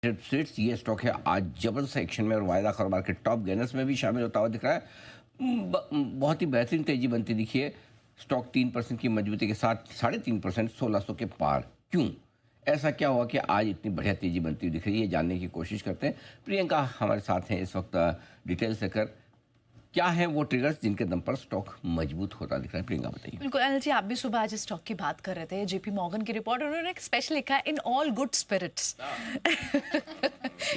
States ये stock है आज जबरदस्त एक्शन में और वायदा कारोबार के टॉप गेनर्स में भी शामिल होता हुआ दिख रहा है। बहुत ही बेहतरीन तेजी बनती दिखी है। स्टॉक 3% की मजबूती के साथ 3.5% 1600 के पार। क्यों ऐसा क्या हुआ कि आज इतनी बढ़िया तेजी बनती हुई दिख रही है, जानने की कोशिश करते हैं। प्रियंका हमारे साथ हैं इस वक्त डिटेल से कर क्या है वो ट्रिगर्स जिनके दम पर स्टॉक मजबूत होता दिख रहा है। प्रियंका बताइए। बिल्कुल अनिल जी, आप भी सुबह आज स्टॉक की बात कर रहे थे। जेपी मॉर्गन की रिपोर्ट, उन्होंने एक स्पेशल लिखा है in all good spirits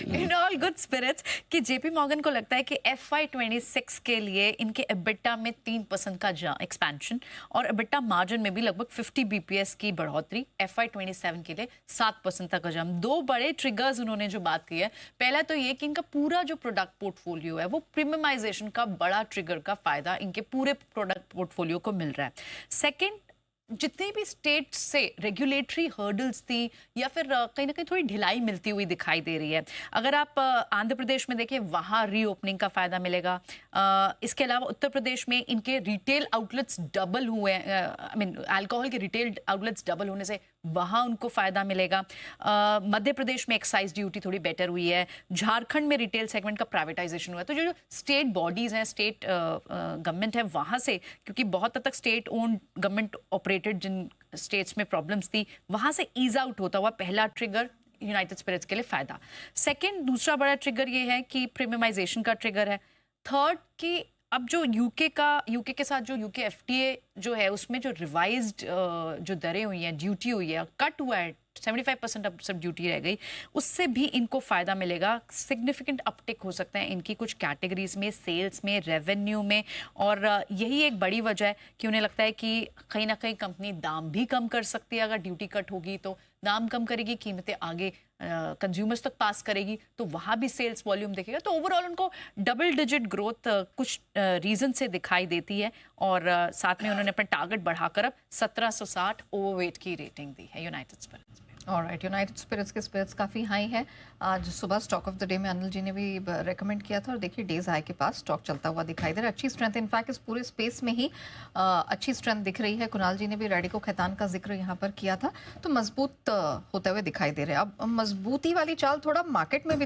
in all good spirits कि जेपी मॉर्गन को लगता है कि FY26 के लिए इनके एबिटा में 3% का एक्सपेंशन और एबिटा मार्जिन में भी लगभग 50 BPS की बढ़ोतरी, FY27 के लिए 7% तक का जंप। दो बड़े ट्रिगर्स उन्होंने जो बात की है, पहला तो ये कि इनका पूरा जो प्रोडक्ट पोर्टफोलियो है वो प्रीमियमाइजेशन का बड़ा ट्रिगर का फायदा इनके पूरे प्रोडक्ट पोर्टफोलियो को मिल रहा है। सेकंड, जितने भी स्टेट से रेगुलेटरी हर्डल्स थी या फिर कहीं ना कहीं थोड़ी ढिलाई मिलती हुई दिखाई दे रही है। अगर आप आंध्र प्रदेश में देखें, वहाँ रीओपनिंग का फायदा मिलेगा। इसके अलावा उत्तर प्रदेश में इनके रिटेल आउटलेट्स डबल हुए, आई मीन अल्कोहल के रिटेल आउटलेट्स डबल होने से वहाँ उनको फायदा मिलेगा। मध्य प्रदेश में एक्साइज ड्यूटी थोड़ी बेटर हुई है। झारखंड में रिटेल सेगमेंट का प्राइवेटाइजेशन हुआ है। तो जो स्टेट बॉडीज हैं, स्टेट गवर्नमेंट है, वहाँ से, क्योंकि बहुत हद तक स्टेट ओन गवर्नमेंट ऑपरेटेड जिन स्टेट्स में प्रॉब्लम्स थी, वहाँ से ईज आउट होता हुआ पहला ट्रिगर यूनाइटेड स्पिरिट्स के लिए फायदा। सेकेंड, दूसरा बड़ा ट्रिगर ये है कि प्रीमियमाइजेशन का ट्रिगर है। थर्ड कि अब जो यूके के साथ जो यूके FTA जो है, उसमें जो रिवाइज्ड जो दरें हुई हैं, ड्यूटी हुई है, कट हुआ है, 75% अब सब ड्यूटी रह गई, उससे भी इनको फायदा मिलेगा। सिग्निफिकेंट अपटिक हो सकता है इनकी कुछ कैटेगरीज में, सेल्स में, रेवेन्यू में। और यही एक बड़ी वजह है कि उन्हें लगता है कि कहीं ना कहीं कंपनी दाम भी कम कर सकती है। अगर ड्यूटी कट होगी तो दाम कम करेगी, कीमतें आगे कंज्यूमर्स तक पास करेगी, तो वहाँ भी सेल्स वॉल्यूम देखेगा। तो ओवरऑल उनको डबल डिजिट ग्रोथ कुछ रीजन से दिखाई देती है। और साथ में उन्होंने अपना टारगेट बढ़ाकर अब 1760 ओवरवेट की रेटिंग दी है यूनाइटेड स्पिरिट्स में। ऑलराइट, यूनाइटेड स्पिरिट्स के स्पिरिट्स काफ़ी हाई है। आज सुबह स्टॉक ऑफ द डे में अनिल जी ने भी रेकमेंड किया था और देखिए डेज हाई के पास स्टॉक चलता हुआ दिखाई दे रहा है। अच्छी स्ट्रेंथ, इनफैक्ट इस पूरे स्पेस में ही अच्छी स्ट्रेंथ दिख रही है। कुणाल जी ने भी रैडिको खैतान का जिक्र यहाँ पर किया था, तो मजबूत होते हुए दिखाई दे रहे हैं। अब मजबूती वाली चाल थोड़ा मार्केट में भी